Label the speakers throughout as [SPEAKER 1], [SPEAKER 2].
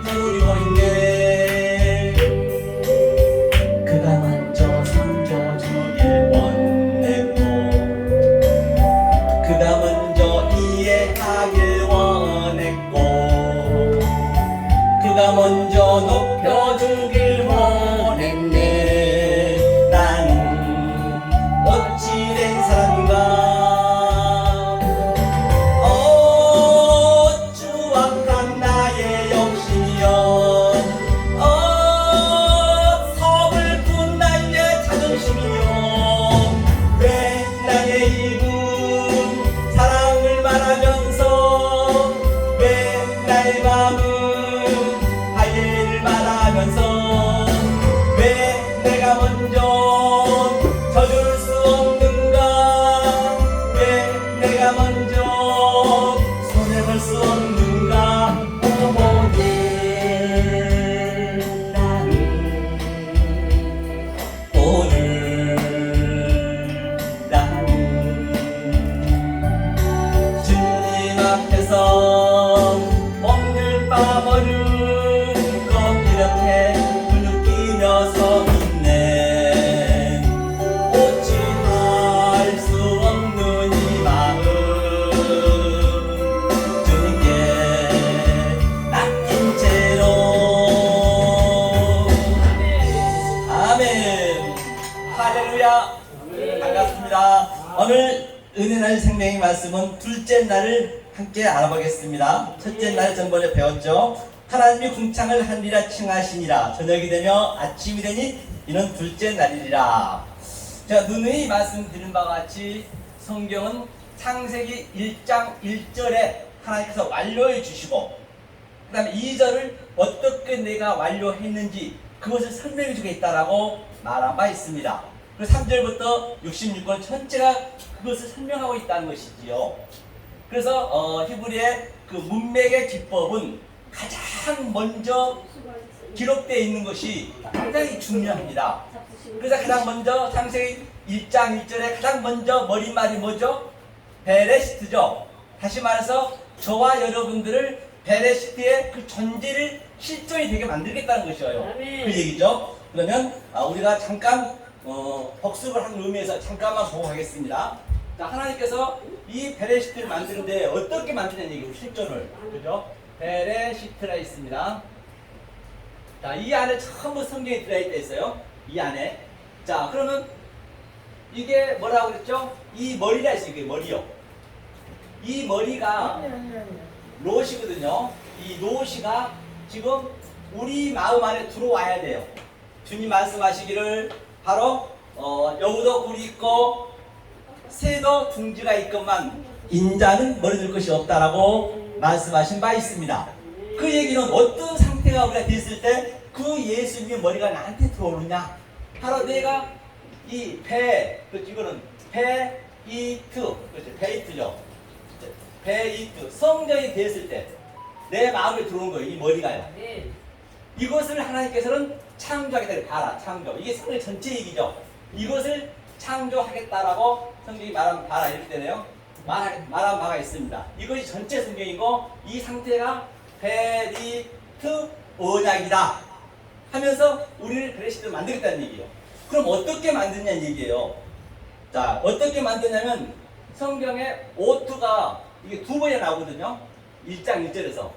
[SPEAKER 1] 베풀고 있네. 그가 먼저 섬겨주길 원했고 그가 먼저 이해하길 원했고 그가 먼저 높여주길 원했네. 나는 어찌된 사람인가. 추악한 나의 욕심이여, 서글픈 나의 자존심이여, 왜 나의 입은 사랑을 말하면서 왜 나의 마음은 화해를 말하면서 왜 내가 먼저 져줄 수 없는가. 왜 내가 먼저 손해볼 수 없는가. 오늘 나는 주님 앞에서 오늘 밤 어른껏 이렇게 느끼며 서 있네. 어찌할 수 없는 이 마음 주님께 맡긴 채로. 아멘. 할렐루야. 반갑습니다. 오늘 은혜날 생명의 말씀은 둘째 날을 함께 알아보겠습니다. 첫째 날 전번에 배웠죠. 하나님이 궁창을 하늘이라 칭하시니라. 저녁이 되며 아침이 되니 이는 둘째 날이리라. 제가 누누이 말씀드린 바와 같이 성경은 창세기 1장 1절에 하나님께서 완료해 주시고 그 다음에 2절을 어떻게 내가 완료했는지 그것을 설명해 주겠다라고 말한 바 있습니다. 그리고 3절부터 66권 전체가 그것을 설명하고 있다는 것이지요. 그래서 히브리의 그 문맥의 기법은 가장 먼저 기록되어 있는 것이 굉장히 중요합니다. 그래서 가장 먼저 창세기 1장 1절에 가장 먼저 머릿말이 뭐죠? 베레시트죠. 다시 말해서 저와 여러분들을 베레시트의 그 존재를 실존이 되게 만들겠다는 것이에요. 그 얘기죠. 그러면 우리가 잠깐 복습을 하는 의미에서 잠깐만 보고 가겠습니다. 자, 하나님께서 이 베레시트를 만드는데 어떻게 만드냐는 얘기고 실존을. 그죠? 베레시트라 있습니다. 자, 이 안에 전부 성경이 들어있다 있어요. 이 안에. 자, 그러면 이게 뭐라고 그랬죠? 이 머리라 있어요. 이게 머리요. 이 머리가 롯이거든요. 이 롯이가 지금 우리 마음 안에 들어와야 돼요. 주님 말씀하시기를 바로 여우도 굴이 있고 새도 둥지가 있건만 인자는 머리 들 것이 없다라고 말씀하신 바 있습니다. 그 얘기는 어떤 상태가 우리가 됐을 때 그 예수님의 머리가 나한테 들어오느냐. 바로 내가 이 이거는 베이트, 그렇죠? 베이트죠. 베이트, 성령이 됐을 때 내 마음에 들어온 거예요. 이 머리가요. 이것을 하나님께서는 창조하겠다. 봐라, 창조. 이게 성경 전체 얘기죠. 이것을 창조하겠다라고 성경이 말한 바라 이럴 때네요. 말한 바가 있습니다. 이것이 전체 성경이고 이 상태가 베리트 언약이다 하면서 우리를 베레시트를 만들겠다는 얘기예요. 그럼 어떻게 만드냐는 얘기예요. 자, 어떻게 만드냐면 성경에 오투가 이게 두 번이나 나오거든요. 1장 1절에서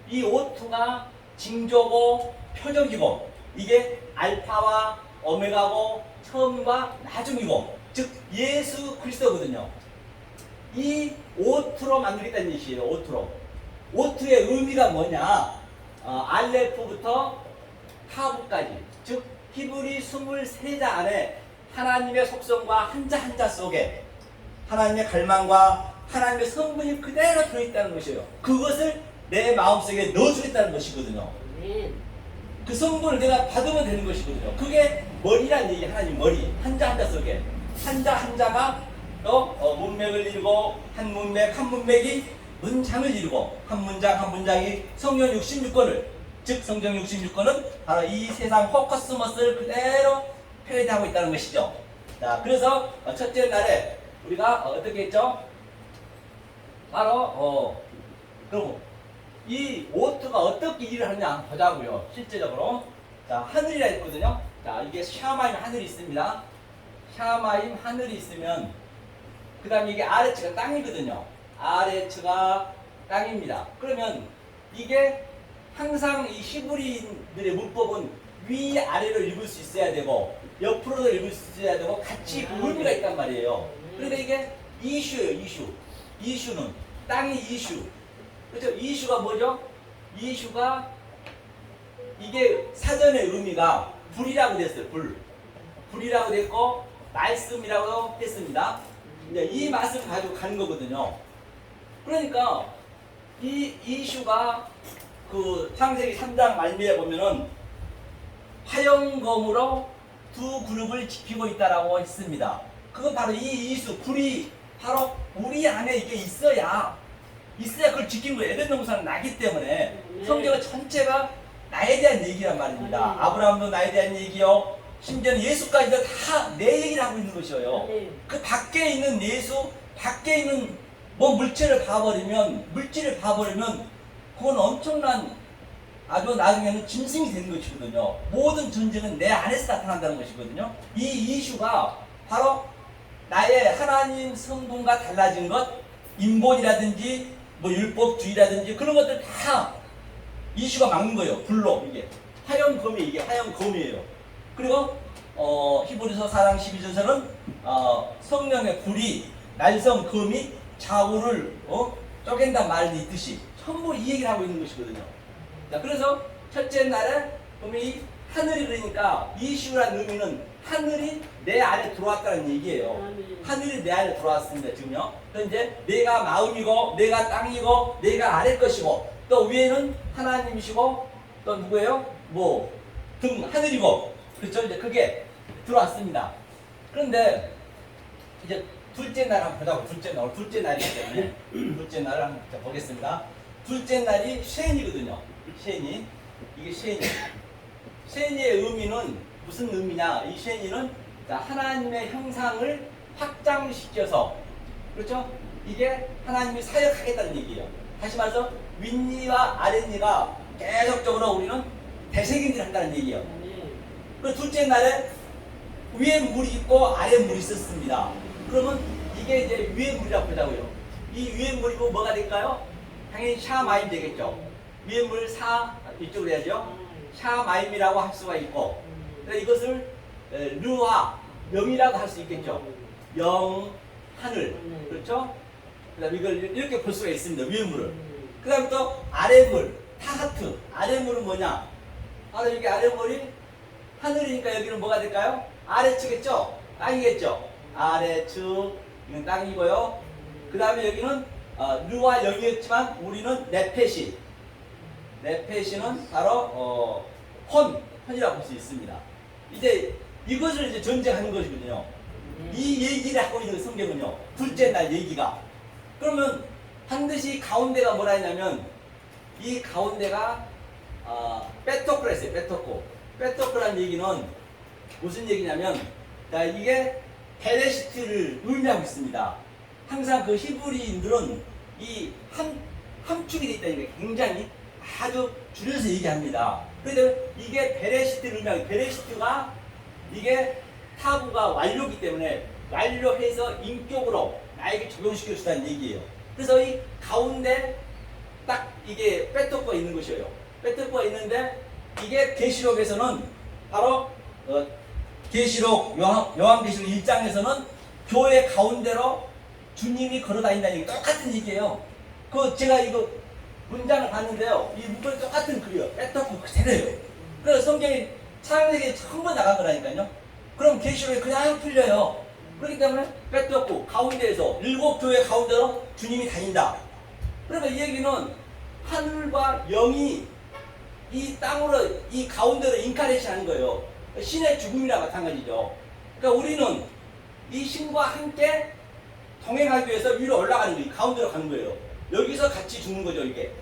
[SPEAKER 1] 이 오투가 징조고 표적이고 이게 알파와 오메가고 처음과 나중이고 즉 예수 그리스도거든요. 이 오투로 만들겠다는 뜻이에요. 오투의 의미가 뭐냐. 알레프부터 타부까지 즉 히브리 23자 안에 하나님의 속성과 한자 한자 속에 하나님의 갈망과 하나님의 성분이 그대로 들어있다는 것이에요. 그것을 내 마음속에 넣어주겠다는 것이거든요. 그 성분을 내가 받으면 되는 것이거든요. 그게 머리란 얘기. 하나님 머리 한자 한자 속에 한자 한자가 또 문맥을 이루고 한 문맥 한 문맥이 문장을 이루고 한 문장 한 문장이 성경 66권을 즉 성경 66권은 바로 이 세상 호커스머스를 그대로 표현하고 있다는 것이죠. 자, 그래서 첫째 날에 우리가 어떻게 했죠? 바로 그리고 이 워터가 어떻게 일을 하느냐 한번 보자고요. 실제적으로. 자, 하늘이라 했거든요. 자, 이게 샤마임 하늘이 있습니다. 샤마임 하늘이 있으면 그 다음에 이게 아래츠가 땅이거든요. 아래츠가 땅입니다. 그러면 이게 항상 이 히브리인들의 문법은 위아래로 읽을 수 있어야 되고 옆으로도 읽을 수 있어야 되고 같이 그 의미가 있단 말이에요. 그러니까 이게 이슈예요. 이슈는 땅이 이슈. 그렇죠? 이슈가 뭐죠? 이슈가 이게 사전의 의미가 불이라고 됐어요. 불이라고 됐고 말씀이라고 했습니다. 이제 이 말씀 가지고 가는 거거든요. 그러니까 이 이슈가 그 창세기 3장 말미에 보면은 화영검으로 두 그룹을 지키고 있다라고 했습니다. 그건 바로 이 이수 불이 바로 우리 안에 이게 있어야 그걸 지킨 거예요. 에덴 동산은 나기 때문에 성경 전체가 나에 대한 얘기란 말입니다. 아브라함도 나에 대한 얘기요. 심지어는 예수까지도 다 내 얘기를 하고 있는 것이에요. 그 밖에 있는 예수, 밖에 있는 뭐 물질을 봐버리면 그건 엄청난 아주 나중에는 짐승이 되는 것이거든요. 모든 존재는 내 안에서 나타난다는 것이거든요. 이 이슈가 바로 나의 하나님 성분과 달라진 것, 인본이라든지 뭐 율법주의라든지 그런 것들 다 이슈가 막는 거예요. 불로 이게 화영검이 이게 화영검이에요. 그리고 히브리서 4장 12절에는 성령의 불이 날성 검이 좌우를 쪼갠단 말이 있듯이 전부 이 얘기를 하고 있는 것이거든요. 자, 그래서 첫째 날에 보면 이 하늘이 그러니까 이슈라는 의미는 하늘이 내 안에 들어왔다는 얘기예요. 하늘이 내 안에 들어왔습니다. 지금요. 그래서 이제 내가 마음이고 내가 땅이고 내가 아래 것이고 또 위에는 하나님이시고 또 누구예요? 뭐 등 하늘이고 그렇죠. 이제 그게 들어왔습니다. 그런데 이제 둘째 날 한번 보자고. 둘째 날이기 때문에 둘째 날을 한번 보겠습니다. 둘째 날이 쉐인이거든요. 쉐인이 이게 쉐인이의 의미는 무슨 의미냐? 이 쉐인이는 하나님의 형상을 확장시켜서 그렇죠? 이게 하나님이 사역하겠다는 얘기예요. 다시 말해서 윗니와 아랫니가 계속적으로 우리는 되새김질을 한다는 얘기예요. 그 둘째 날에 위에 물이 있고 아래 물이 있었습니다. 그러면 이게 이제 위에 물이라고 보자고요. 이 위에 물이 뭐가 될까요? 당연히 샤마임 되겠죠. 위에 물 이쪽으로 해야죠. 샤마임이라고 할 수가 있고, 그러니까 이것을 르와 영이라고 할 수 있겠죠. 영, 하늘, 그렇죠? 그다음 이걸 이렇게 볼 수가 있습니다. 위에 물을. 그다음 또 아래 물, 타하트. 아래 물은 뭐냐? 이게 아래 물이 하늘이니까 여기는 뭐가 될까요? 아래측겠죠? 땅이겠죠? 아래측, 이건 땅이고요. 그 다음에 여기는 르와 영이었지만 우리는 네페시는 바로 혼이라고 볼 수 있습니다. 이제 이것을 이제 전제하는 것이거든요. 이 얘기를 하고 있는 성경은요. 둘째 날 얘기가. 그러면 반드시 가운데가 뭐라 했냐면 이 가운데가 빼토크라 했어요. 빼토크라는 얘기는 무슨 얘기냐면 이게 베레시트를 의미하고 있습니다. 항상 그 히브리인들은 이 함축이 되어 있다는 게 굉장히 아주 줄여서 얘기합니다. 그래서 이게 베레시트를 의미하고 베레시트가 이게 타부가 완료이기 때문에 완료해서 인격으로 나에게 적용시켜 주다는 얘기예요. 그래서 이 가운데 딱 이게 빼토크가 있는 것이에요. 빼토크가 있는데 이게 계시록에서는 바로 계시록 요한계시록 1장에서는 교회 가운데로 주님이 걸어다닌다는 얘기 똑같은 얘기예요. 제가 이거 문장을 봤는데요. 이 문법이 똑같은 글이에요. 빼토크 그대로예요. 그래서 성경이 창세기에 전부 나간 거라니까요. 그럼 계시록이 그냥 풀려요. 그렇기 때문에 빼토크 가운데에서 7교회 가운데로 주님이 다닌다. 그러니까 이 얘기는 하늘과 영이 이 땅으로 이 가운데로 인카레이션 하는 거예요. 신의 죽음이랑 마찬가지죠. 그러니까 우리는 이 신과 함께 동행하기 위해서 위로 올라가는 거예요. 가운데로 가는 거예요. 여기서 같이 죽는 거죠. 이게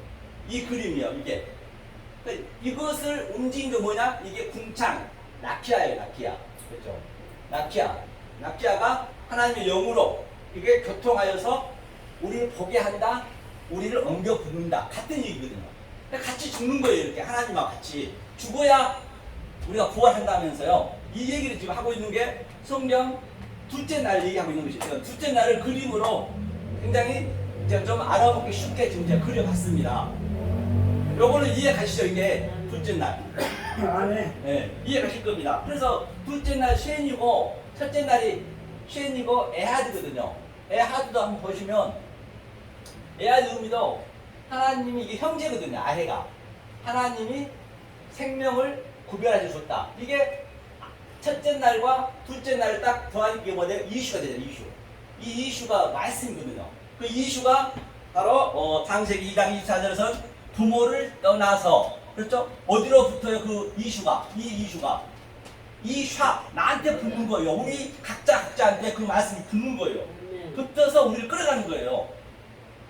[SPEAKER 1] 이 그림이에요. 이게 그러니까 이것을 움직인 게 뭐냐? 이게 궁창 나키아예요. 나키아. 그렇죠. 나키아가 하나님의 영으로 이게 교통하여서 우리를 보게 한다. 우리를 엉겨 붙는다. 같은 얘기거든요. 그러니까 같이 죽는 거예요. 이렇게 하나님과 같이 죽어야 우리가 부활한다면서요. 이 얘기를 지금 하고 있는 게 성경 둘째 날 얘기하고 있는 것이죠. 둘째 날을 그림으로 굉장히 이제 좀 알아보기 쉽게 지금 제가 그려봤습니다. 요거는 이해 가시죠? 이게 둘째 날. 네, 이해 가실 겁니다. 그래서 둘째 날 쉔이고 첫째 날이 쉔이고 에하드거든요. 에하드도 한번 보시면 에하드 의미도 하나님이 이게 형제거든요. 아해가 하나님이 생명을 구별해 주셨다. 이게 첫째 날과 둘째 날을 딱 더하는 게 뭐냐? 이슈가 되죠. 이 이슈가 말씀이거든요. 그 이슈가 바로 창세기 2장 24절에서 부모를 떠나서 그렇죠? 어디로 붙어요? 그 이슈가 이슈가 나한테 붙는 거예요. 우리 각자한테 그 말씀이 붙는 거예요. 붙어서 우리를 끌어가는 거예요.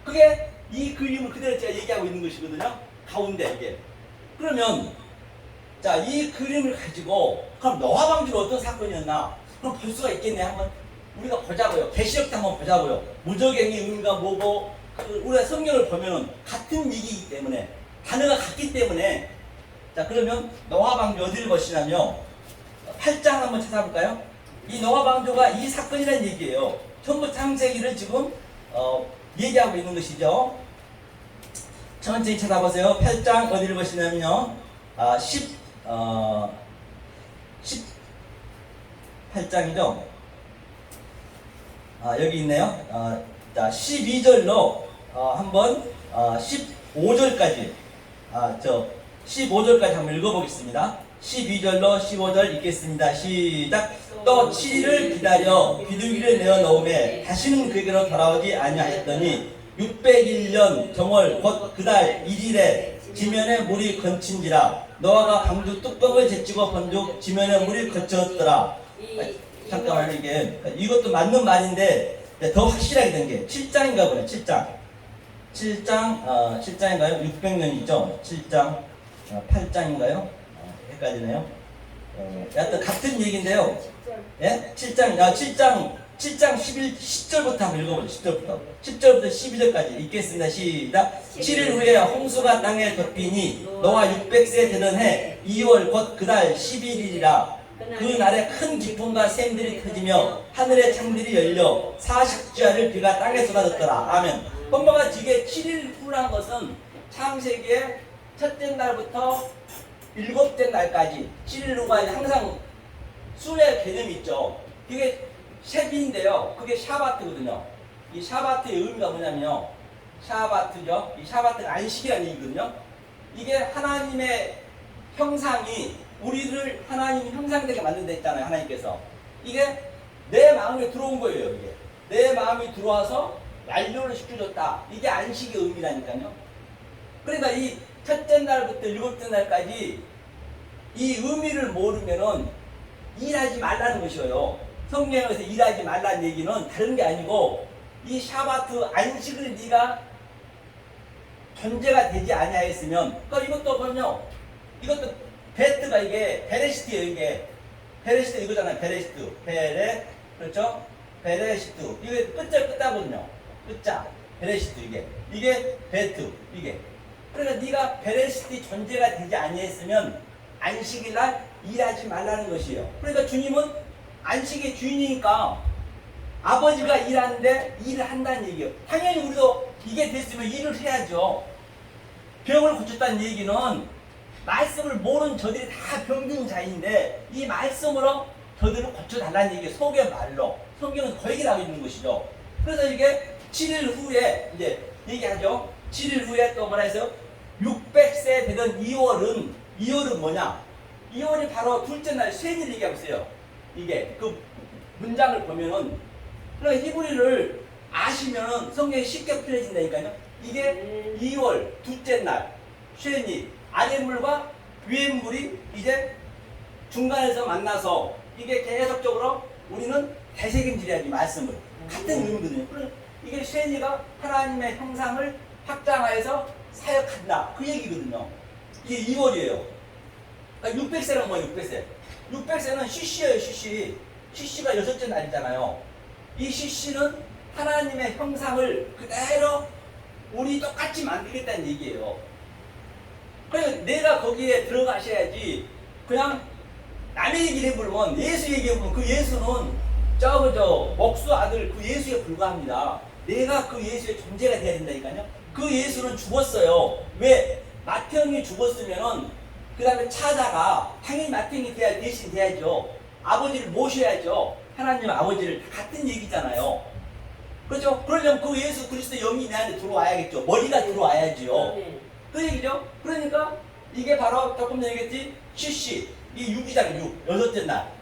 [SPEAKER 1] 그게 이 그림을 그대로 제가 얘기하고 있는 것이거든요. 가운데 이게. 그러면 자, 이 그림을 가지고 그럼 노아 방주는 어떤 사건이었나? 그럼 볼 수가 있겠네. 한번 우리가 보자고요. 계시록 때 한번 보자고요. 무적행의 의미가 뭐고 우리가 성경을 보면은 같은 얘기이기 때문에 단어가 같기 때문에 자, 그러면 노아 방주 어디를 보시냐면 8장 한번 찾아볼까요? 이 노아 방주가 이 사건이라는 얘기예요. 전부 창세기를 지금 얘기하고 있는 것이죠. 천천히 찾아보세요. 8장 어디를 보시냐면요. 18장이죠. 여기 있네요. 자, 12절로 한번 15절까지 15절까지 한번 읽어보겠습니다. 12절로 15절 읽겠습니다. 시작. 또 7일을 기다려 비둘기를 내어 놓음에 다시는 그에게로 돌아오지 아니하였더니 601년 정월 곧 그달 1일에 지면에 물이 건친지라 노아가 방주 뚜껑을 제치고 본즉 지면에 물이 거쳤더라. 잠깐만요. 이것도 맞는 말인데 더 확실하게 된 게 7장인가 보네. 7장인가요? 600년이죠. 7장 8장인가요? 헷갈리네요. 여하튼 같은 얘기인데요. 예? 7장 10절부터 한번 읽어보죠. 10절부터 12절까지 읽겠습니다. 시작. 7일 후에 홍수가 땅에 덮이니 노아 600세 되던 해 2월 곧 그달 11일이라 그 날에 큰 기쁨과 샘들이 터지며 하늘의 창들이 열려 40주야를 비가 땅에 쏟아졌더라. 아멘. 본바가 이게 7일 후란 것은 창세기의 첫째 날부터 7째 날까지 7일 후가 항상 수의 개념이 있죠. 이게 쉐비인데요. 그게 샤바트거든요. 이 샤바트의 의미가 뭐냐면요. 샤바트죠. 이 샤바트가 안식이라는 얘기거든요. 이게 하나님의 형상이 우리를 하나님 형상되게 만든다 했잖아요. 하나님께서. 이게 내 마음에 들어온 거예요. 이게 내 마음이 들어와서 완료를 시켜줬다. 이게 안식의 의미라니까요. 그러니까 이 첫째 날부터 7째 날까지 이 의미를 모르면은 일하지 말라는 것이에요. 성경에서 일하지 말라는 얘기는 다른 게 아니고 이 샤바트 안식을 네가 존재가 되지 아니하였으면 그러니까 이것도 보면요. 이것도 베트가 이게 베레시트예요. 이게 베레시트 이거잖아요. 베레시트 그렇죠? 베레시트 이게 끝자거든요. 끝자 베레시트 이게 베트 이게 그러니까 네가 베레시트 존재가 되지 아니했으면 안식일날 일하지 말라는 것이에요. 그러니까 주님은 안식의 주인이니까 아버지가 일하는데 일을 한다는 얘기예요. 당연히 우리도 이게 됐으면 일을 해야죠. 병을 고쳤다는 얘기는 말씀을 모르는 저들이 다 병든 자인데 이 말씀으로 저들을 고쳐달라는 얘기예요. 속의 말로. 성경은 그 얘기를 하고 있는 것이죠. 그래서 이게 7일 후에 이제 얘기하죠. 7일 후에 또 뭐라 해서 600세 되던 2월은 뭐냐? 2월이 바로 둘째 날 쉔일 얘기하고 있어요. 이게 그 문장을 보면은 그러니까 히브리를 아시면은 성경이 쉽게 풀려진다니까요. 이게 2월 둘째 날 쉔이 아랫물과 위에 물이 이제 중간에서 만나서 이게 계속적으로 우리는 되새김질해야지 말씀을 같은 의미거든요. 이게 쉔이가 하나님의 형상을 확장하여서 사역한다 그 얘기거든요. 이게 2월이에요. 그러니까 600세는 뭐예요? 600세. 600세는 CC예요. CC가 여섯째 날이잖아요. 이 CC는 하나님의 형상을 그대로 우리 똑같이 만들겠다는 얘기예요. 그래서 내가 거기에 들어가셔야지 그냥 남의 얘기를 해보면 예수 얘기해보면 그 예수는 저 목수 아들 그 예수에 불과합니다. 내가 그 예수의 존재가 돼야 된다니까요. 그 예수는 죽었어요. 왜? 맏형이 죽었으면은 그 다음에 찾아가 당연히 맏형이 대신 돼야죠. 아버지를 모셔야죠. 하나님 아버지를 같은 얘기잖아요. 그렇죠? 그러려면 그 예수 그리스도 영이 내한테 들어와야겠죠. 머리가 들어와야지요. 그 얘기죠. 그러니까 이게 바로 조금 전에 얘기했지. CC 이 6이잖아요. 6 여섯째 날.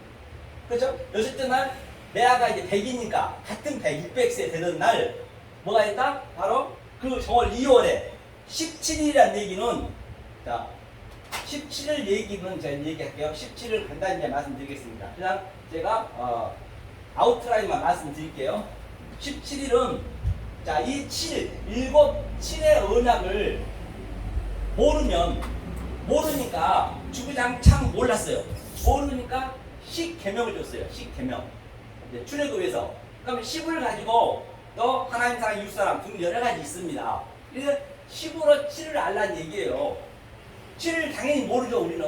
[SPEAKER 1] 그렇죠? 여섯째 날 레아가 이제 100이니까 같은 100, 600세 되던 날 뭐가 있다? 바로 그 정월 2월에 17일이라는 얘기는 자 17일 얘기는 제가 얘기할게요. 17일 간단히 이제 말씀드리겠습니다. 그냥 제가 아웃라인만 말씀드릴게요. 17일은 자 이 7, 7의 언약을 모르니까 주구장창 몰랐어요. 모르니까 10계명을 줬어요. 10계명. 출애굽에서 그럼 10을 가지고 또 하나님 사랑, 이웃 사랑 등 여러 가지 있습니다. 그래서 10으로 7을 알라는 얘기예요. 7을 당연히 모르죠. 우리는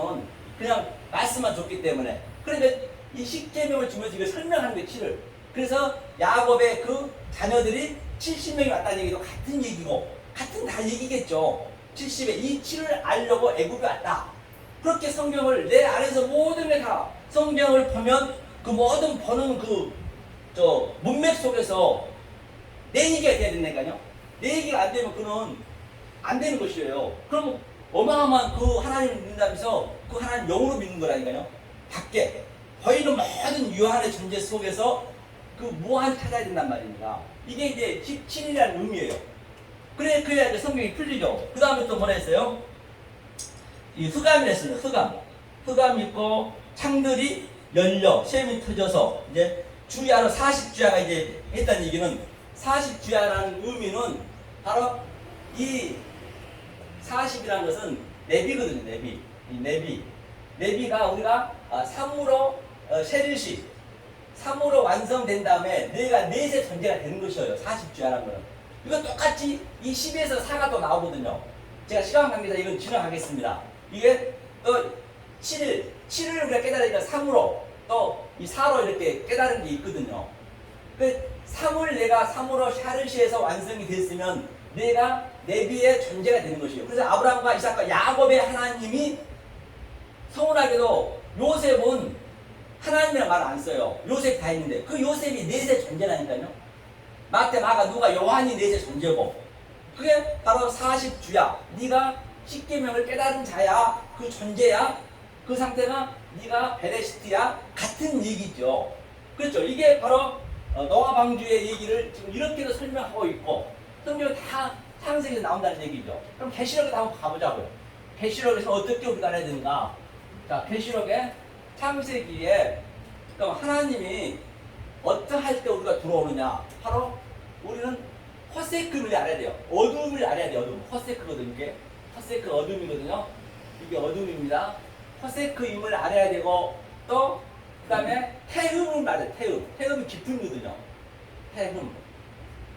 [SPEAKER 1] 그냥 말씀만 줬기 때문에. 그런데 이 10계명을 주면서 이걸 설명하는 거예요. 7을. 그래서 야곱의 그 자녀들이 70명이 왔다는 얘기도 같은 얘기고 같은 다 얘기겠죠. 70에 이 7을 알려고 애굽에 왔다. 그렇게 성경을 내 안에서 모든 게 다 성경을 보면 그 모든 보는 문맥 속에서 내 얘기가 돼야 된다니까요. 내 얘기가 안 되면 그는 안 되는 것이에요. 그럼 어마어마한 그 하나님을 믿는다면서 그 하나님 영으로 믿는 거라니까요. 밖에 보이는 모든 유한의 존재 속에서 그 무한을 찾아야 된단 말입니다. 이게 이제 17이라는 의미예요. 그래야 이제 성경이 풀리죠. 그 다음에 또 뭐라 했어요? 이 흑암이라 했어요. 흑암 있고 창들이 열려 셈이 터져서 이제 주야로 40주야가 이제 했다는 얘기는 40주야라는 의미는 바로 이 40이라는 것은 내비거든요. 내비가 우리가 3으로 세릴시 3으로 완성된 다음에 내가 넷의 존재가 되는 것이에요. 40주야라는 거는. 이거 똑같이 이 10에서 4가 또 나오거든요. 제가 시간 관계상 이건 지나가겠습니다. 이게 또 7을 우리가 깨달으니까 3으로 또 이 4로 이렇게 깨달은 게 있거든요. 그 3을 내가 3으로 샤르시에서 완성이 됐으면 내가 내비의 존재가 되는 것이에요. 그래서 아브라함과 이삭과 야곱의 하나님이 서운하게도 요셉은 하나님이라는 말을 안 써요. 요셉 다 있는데 그 요셉이 넷의 존재라니까요. 마태, 마가, 누가, 요한이 넷의 존재고 그게 바로 40주야. 네가 10계명을 깨달은 자야. 그 존재야. 그 상태가 네가 베레시트야. 같은 얘기죠. 그렇죠. 이게 바로 노아 방주의 얘기를 지금 이렇게도 설명하고 있고 성경은 다 창세기에서 나온다는 얘기죠. 그럼 계시록에 한번 가보자고요. 계시록에서 어떻게 우리가 알아야 되는가? 자, 계시록에 창세기에 그럼 하나님이 어떠할 때 우리가 들어오느냐? 바로 우리는 허세크를 알아야 돼요. 어둠을 알아야 돼요. 어둠. 허세크거든요. 이게 허세크 어둠이거든요. 이게 어둠입니다. 허세크임을 알아야 되고 또 그다음에 태음을 알아야 돼요. 태음이 깊음이거든요. 태음.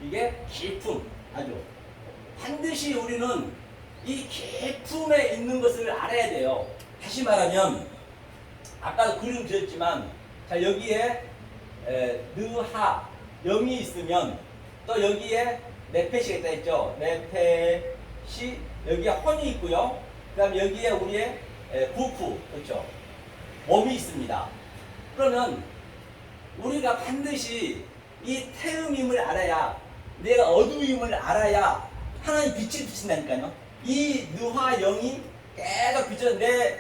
[SPEAKER 1] 이게 깊음. 아주 반드시 우리는 이 깊음에 있는 것을 알아야 돼요. 다시 말하면 아까도 그림 그렸지만 자 여기에 느하 영이 있으면 또 여기에 네페시가 있다 했죠. 네페시 여기에 혼이 있고요. 그 다음에 여기에 우리의 부프 그렇죠. 몸이 있습니다. 그러면 우리가 반드시 이 태음임을 알아야 내가 어둠임을 알아야 하나님 빛을 비친다니까요. 이 느하 영이 계속 비춰서 내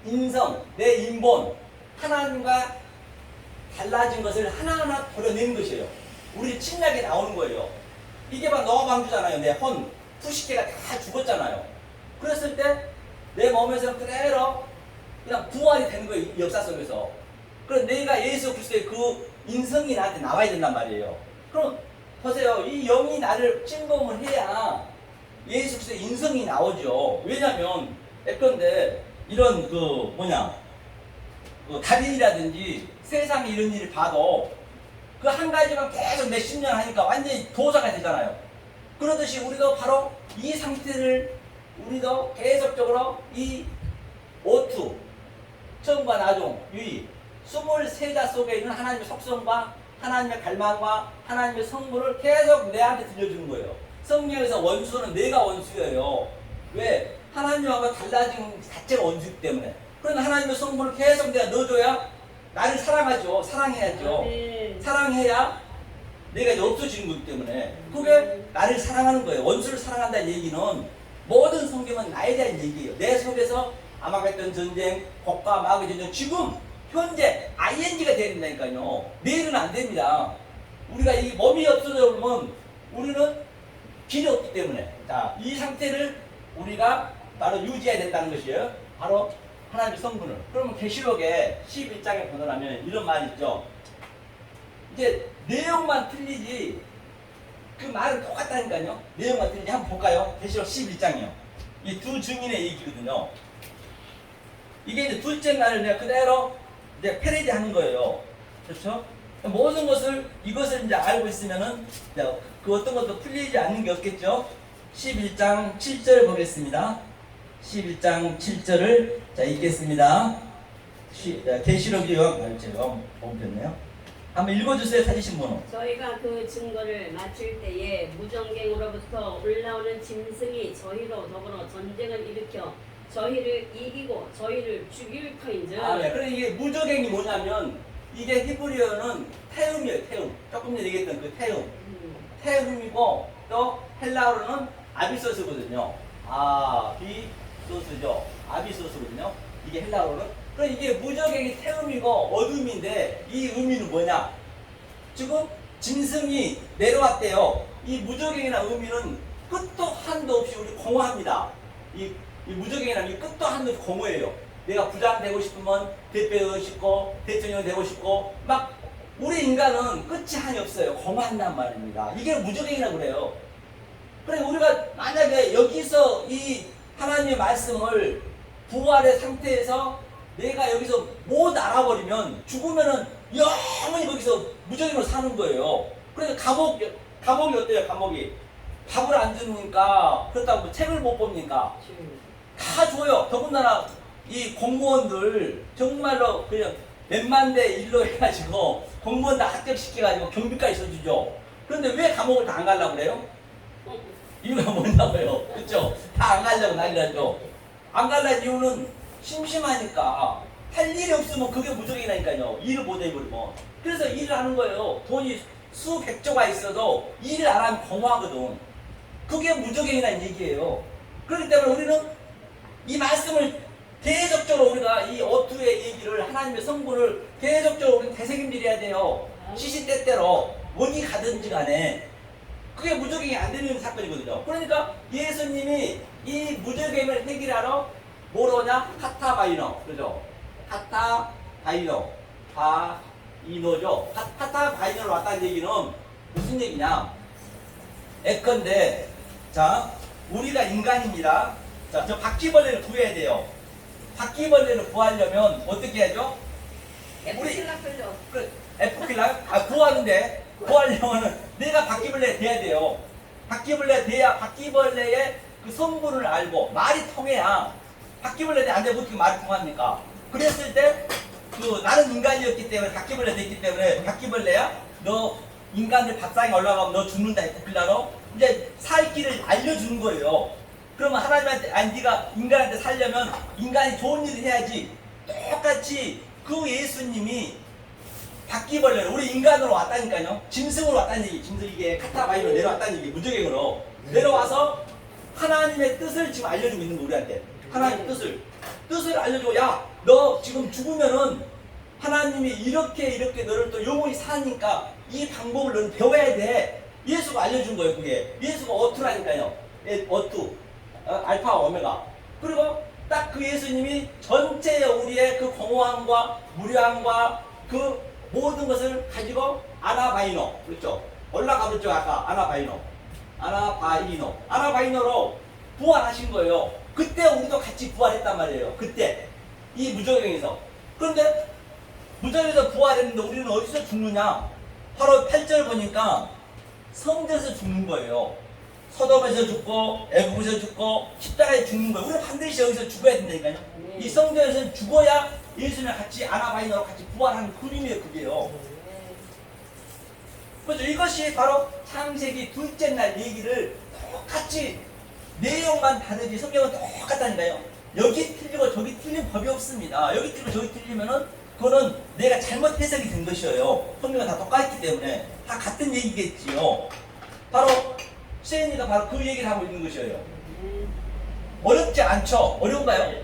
[SPEAKER 1] 인성, 내 인본 하나님과 달라진 것을 하나하나 도려내는 것이에요. 우리 침략에 나오는 거예요. 이게 바로 노아 방주잖아요. 내 혼, 수십 개가 다 죽었잖아요. 그랬을 때 내 몸에서는 그대로 그냥 부활이 되는 거예요. 역사 속에서. 그럼 내가 예수 그리스도의 그 인성이 나한테 나와야 된단 말이에요. 그럼 보세요. 이 영이 나를 침범을 해야 예수 그리스도의 인성이 나오죠. 왜냐면 예컨대 이런 달인이라든지 세상에 이런 일을 봐도 그 한 가지만 계속 몇십 년 하니까 완전히 도사가 되잖아요. 그러듯이 우리도 바로 이 상태를 우리도 계속적으로 이 오투, 처음과 나중, 유의, 23자 속에 있는 하나님의 속성과 하나님의 갈망과 하나님의 성분을 계속 내한테 들려주는 거예요. 성경에서 원수는 내가 원수예요. 왜? 하나님하고 달라진 자체가 원수이기 때문에. 그런데 하나님의 성분을 계속 내가 넣어줘야 나를 사랑하죠. 사랑해야죠. 사랑해야 내가 이제 없어지는 거기 때문에 그게 나를 사랑하는 거예요. 원수를 사랑한다는 얘기는 모든 성경은 나에 대한 얘기예요. 내 속에서 아마겟돈 전쟁, 곡과 마귀 전쟁, 지금 현재 ING가 되야 된다니까요. 내일은 안 됩니다. 우리가 이 몸이 없어져 버리면 우리는 길이 없기 때문에 자, 이 상태를 우리가 바로 유지해야 된다는 것이에요. 바로 하나님의 성분을. 그러면 계시록에 11장에 보면 이런 말이 있죠. 이제 내용만 틀리지 그 말은 똑같다니까요. 내용만 틀리지 한번 볼까요? 계시록 11장이요. 이 두 증인의 얘기거든요. 이게 이제 둘째 날을 내가 그대로 이제 패러디 하는 거예요. 그렇죠? 모든 것을 이것을 이제 알고 있으면은 그 어떤 것도 풀리지 않는 게 없겠죠. 11장 7절 보겠습니다. 11장 7절을 자 읽겠습니다. 계시록이 제가 멈췄네요. 한번 읽어주세요. 찾으신 분은.
[SPEAKER 2] 저희가 그 증거를 마칠 때에 무정갱으로부터 올라오는 짐승이 저희로 더불어 전쟁을 일으켜 저희를 이기고 저희를 죽일 터인즉.
[SPEAKER 1] 네. 그래 이게 무적행이 뭐냐면 이게 히브리어는 태음이에요. 태음. 조금 전에 얘기했던 그 태음. 태음이고 또 헬라어로는 아비소스거든요. 아비소스죠. 아비소스거든요. 이게 헬라어로는. 그럼 이게 무적행이 태음이고 어둠인데 이 의미는 뭐냐? 지금 짐승이 내려왔대요. 이 무적행이나 의미는 끝도 한도 없이 우리 공허합니다. 이 무적행이라는 게 끝도 한도 없이 공허해요. 내가 부장 되고 싶으면 대표 되고 싶고 대통령 되고 싶고 막 우리 인간은 끝이 한이 없어요. 공허한단 말입니다. 이게 무적행이라고 그래요. 그래 우리가 만약에 여기서 이 하나님의 말씀을 부활의 상태에서 내가 여기서 못 알아버리면 죽으면은 영원히 거기서 무적행으로 사는 거예요. 그래서 감옥이 어때요? 감옥이 밥을 안 주니까 그렇다고 책을 못 봅니까? 다 줘요. 더군다나 이 공무원들 정말로 그냥 몇만 대 일로 해가지고 공무원들 합격시켜가지고 경비까지 써주죠. 그런데 왜 감옥을 다 안 가려고 그래요? 이유가 뭐냐고요? 그렇죠? 다 안 가려고 난리나죠. 안 가려는 이유는 심심하니까 할 일이 없으면 그게 무적이라니까요. 일을 못 해버리면. 그래서 일을 하는 거예요. 돈이 수백조가 있어도 일을 안 하면 공허하거든. 그게 무적행이라는 얘기예요. 그렇기 때문에 우리는 이 말씀을 계속적으로 우리가 이 어투의 얘기를 하나님의 성분을 계속적으로 우리는 되새김질해야 돼요. 시시때때로 어디 가든지 간에 그게 무적행이 안 되는 사건이거든요. 그러니까 예수님이 이 무적행을 해결하러 뭐로 오냐? 카타바이노. 그죠? 카타바이노. 바이노죠. 카타바이노로 왔다는 얘기는 무슨 얘기냐? 예컨대 자 우리가 인간입니다. 자, 저 바퀴벌레를 구해야 돼요. 바퀴벌레를 구하려면 어떻게 해야죠?
[SPEAKER 2] 에프킬락 걸려.
[SPEAKER 1] 그 에프킬락? 구하는데 구하려면은 내가 바퀴벌레가 돼야 돼요. 바퀴벌레가 돼야 바퀴벌레의 그 성분을 알고 말이 통해야 바퀴벌레한테 안 되면 어떻게 말이 통합니까? 그랬을 때 그 나는 인간이었기 때문에 바퀴벌레 됐기 때문에 바퀴벌레야 너 인간들 밥상에 올라가면 너 죽는다 에프킬라로 이제 살 길을 알려주는 거예요. 그러면 하나님한테 아니 네가 인간한테 살려면 인간이 좋은 일을 해야지. 똑같이 그 예수님이 바퀴벌레로 우리 인간으로 왔다니까요. 짐승으로 왔다는 얘기. 짐승 이게 카타바이로 내려왔다는 얘기. 무적행으로 내려와서 하나님의 뜻을 지금 알려주고 있는 거 우리한테. 하나님의 뜻을 알려주고 야 너 지금 죽으면은 하나님이 이렇게 너를 또 영원히 사니까 이 방법을 너는 배워야 돼. 예수가 알려준 거예요. 그게 예수가 어투라니까요. 어투 알파와 오메가. 그리고 딱 그 예수님이 전체 우리의 그 공허함과 무료함과 그 모든 것을 가지고 아나바이노 그렇죠. 올라가 보죠. 아까 아나바이노로 부활하신 거예요. 그때 우리도 같이 부활했단 말이에요. 그때 이 무적행에서. 그런데 무적행에서 부활했는데 우리는 어디서 죽느냐? 바로 8절 보니까 성전에서 죽는 거예요. 소돔에서 죽고 애굽에서 죽고 십자가에 죽는 거예요. 우리가 반드시 여기서 죽어야 된다니까요.
[SPEAKER 2] 네.
[SPEAKER 1] 이 성전에서는 죽어야 예수님과 같이 아나바이너로 같이 부활하는 그림이에요. 그게요. 그렇죠. 이것이 바로 창세기 둘째 날 얘기를 똑같이 내용만 다르지 성경은 똑같다니까요. 여기 틀리고 저기 틀린 법이 없습니다. 여기 틀리고 저기 틀리면은 그거는 내가 잘못 해석이 된 것이에요. 성경은 다 똑같기 때문에 다 같은 얘기겠지요. 바로 세인이가 바로 그 얘기를 하고 있는 것이에요. 어렵지 않죠? 어려운가요?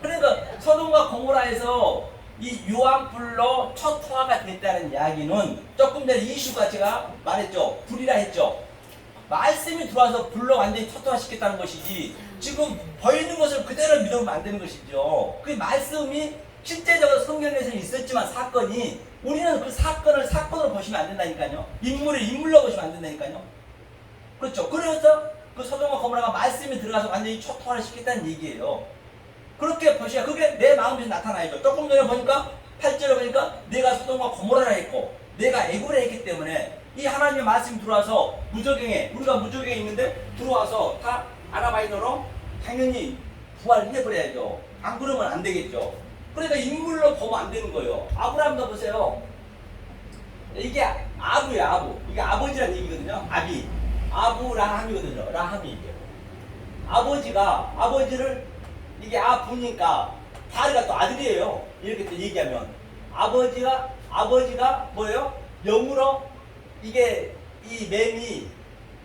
[SPEAKER 1] 그러니까 소돔과 고모라에서 이 유황불로 초토화가 됐다는 이야기는 조금 전에 이슈가 제가 말했죠. 불이라 했죠. 말씀이 들어와서 불로 완전히 초토화시켰다는 것이지 지금 보이는 것을 그대로 믿으면 안 되는 것이죠. 그 말씀이 실제적으로 성경에서는 있었지만 사건이 우리는 그 사건을 사건으로 보시면 안 된다니까요. 인물을 인물로 보시면 안 된다니까요. 그렇죠. 그래서 그 소돔과 고모라가 말씀이 들어가서 완전히 초토화를 시켰다는 얘기예요. 그렇게 보셔야 그게 내 마음에서 나타나야죠. 조금 전에 보니까 8절에 보니까 내가 소돔과 고모라라 했고 내가 애고라 했기 때문에 이 하나님의 말씀이 들어와서 무저갱에 우리가 무저갱에 있는데 들어와서 다 아나바이너로 당연히 부활을 해버려야죠. 안 그러면 안 되겠죠. 그러니까 인물로 보면 안 되는 거예요. 아브라함도 보세요. 이게 아부예요. 아부. 이게 아버지라는 얘기거든요. 아비. 아브라함이거든요. 라함이 이게. 아버지를 이게 아부니까 다리가 또 아들이에요. 이렇게 또 얘기하면 아버지가 뭐예요? 영으로 이게 이 맴이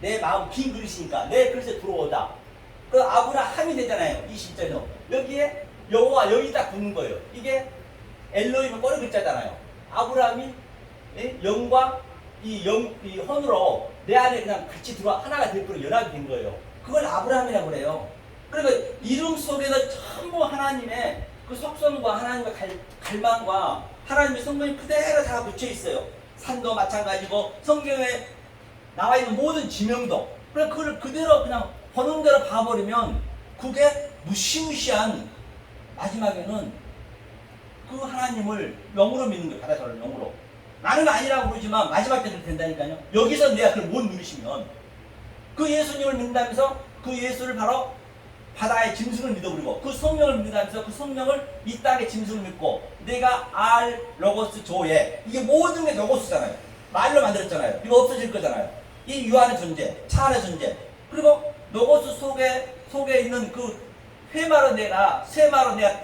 [SPEAKER 1] 내 마음 빈 그릇이니까 내 그릇에 들어오다. 그 아브라함이 되잖아요. 20절로 여기에 여호와 여기다 붙는 거예요. 이게 엘로힘의 꼬리 글자잖아요. 아브라함이 영과 이 혼으로 내 안에 그냥 같이 들어와 하나가 될 거로 연합이 된 거예요. 그걸 아브라함이라고 그래요. 그러니까 이름 속에서 전부 하나님의 그 속성과 하나님의 갈망과 하나님의 성품이 그대로 다 묻혀 있어요. 산도 마찬가지고 성경에 나와 있는 모든 지명도. 그래서 그걸 그대로 그냥 보는 대로 봐버리면 그게 무시무시한 마지막에는 그 하나님을 영으로 믿는 거예요. 바다사를 영으로. 나는 아니라고 그러지만 마지막 때는 된다니까요. 여기서 내가 그걸 못 누리시면 그 예수님을 믿는다면서 그 예수를 바로 바다의 짐승을 믿어버리고 그 성령을 믿으면서 그 성령을 이 땅의 짐승을 믿고 내가 알 로고스 조에 이게 모든 게 로고스잖아요. 말로 만들었잖아요. 이거 없어질 거잖아요. 이 유한의 존재, 차 안의 존재. 그리고 로고스 속에 있는 그 쇠마로 내가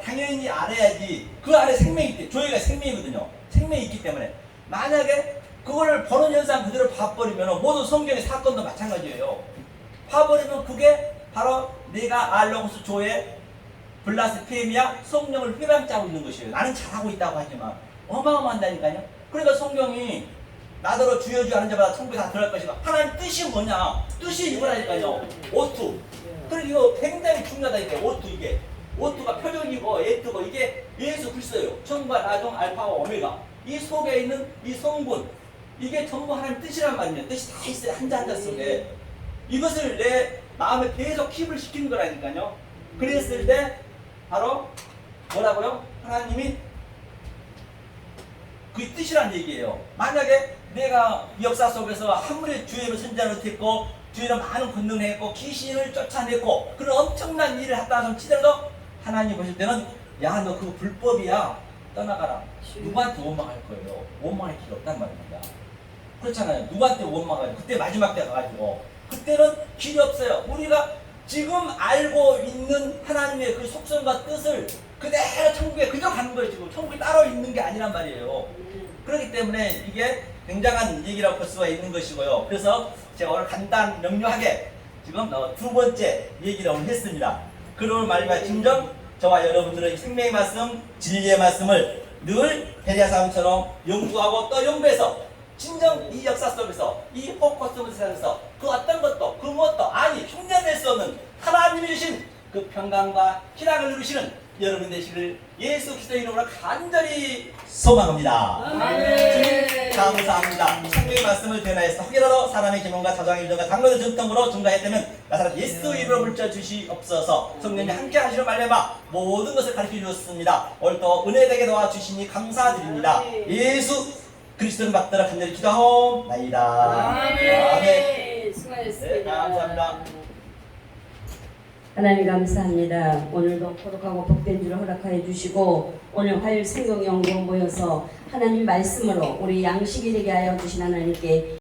[SPEAKER 1] 당연히 알아야지 그 안에 생명이 있대. 조회가 생명이거든요. 생명이 있기 때문에 만약에 그거를 보는 현상 그대로 봐버리면 모든 성경의 사건도 마찬가지예요. 봐버리면 그게 바로 내가 알로고스 조에 블라스페미아 성령을 회방짜고 있는 것이에요. 나는 잘하고 있다고 하지만 어마어마한다니까요. 그러니까 성경이 나더러 주여 주여 하는 자마다 천국에 다 들어갈 것이다. 하나님 뜻이 뭐냐? 뜻이 이거라니까요. 오투. 그리고 이거 굉장히 중요하다니까요. 오투 이게. 오투가 표적이고 에투고 이게 예수 그리스도예요. 천과 나중 알파와 오메가. 이 속에 있는 이 성분 이게 전부 하나님 뜻이란 말이에요. 뜻이 다 있어요. 한자 한자 속에. 이것을 내 마음에 계속 킵을 시키는 거라니까요. 그랬을 때 바로 뭐라고요? 하나님이 그 뜻이란 얘기예요. 만약에 내가 역사 속에서 아무리 주의 선지자를 못했고 주의로 많은 권능을 했고 귀신을 쫓아냈고 그런 엄청난 일을 했다 하면 치더라도 하나님 보실 때는 야 너 그거 불법이야 떠나가라. 누구한테 원망할 거예요? 원망할 필요 없단 말입니다. 그렇잖아요. 누구한테 원망해요? 그때 마지막 때 가가지고 그때는 길이 없어요. 우리가 지금 알고 있는 하나님의 그 속성과 뜻을 그대로 천국에 그저 가는 거예요. 지금 천국에 따로 있는 게 아니란 말이에요. 그렇기 때문에 이게 굉장한 얘기라고 볼 수가 있는 것이고요. 그래서 제가 오늘 간단 명료하게 지금 두 번째 얘기를 오늘 했습니다. 그러면 말미암아 진정 저와 여러분들의 생명의 말씀, 진리의 말씀을 늘 베리아사람처럼 연구하고 또 연구해서 진정 이 역사 속에서 이 포커스 세상에서 그 어떤 것도 그 무엇도 아니 흉내낼 수 없는 하나님이 주신 그 평강과 희락을 누리시는 여러분 되시기를 예수 그리스도의 이름으로 간절히 소망합니다.
[SPEAKER 2] 아멘.
[SPEAKER 1] 감사합니다. 성경의 말씀을 변화해서 혹여라도 사람의 기본과 사정의 일정과 당론의 전통으로 증가했다면 나사렛 예수 이름으로 물자 주시옵소서. 성령이 함께 하시려 말려마 모든 것을 가르쳐 주셨습니다. 오늘 또 은혜되게 도와주시니 감사드립니다. 예수 그리스도를 받들어 간절히 기도하옵나이다.
[SPEAKER 2] 아멘. 수고하셨습니다. 기도하겠습니다.
[SPEAKER 1] 네, 감사합니다.
[SPEAKER 2] 하나님 감사합니다. 오늘도 거룩하고 복된 주를 허락하여 주시고 오늘 화요일 성경연구원 모여서 하나님 말씀으로 우리 양식이 되게 하여 주신 하나님께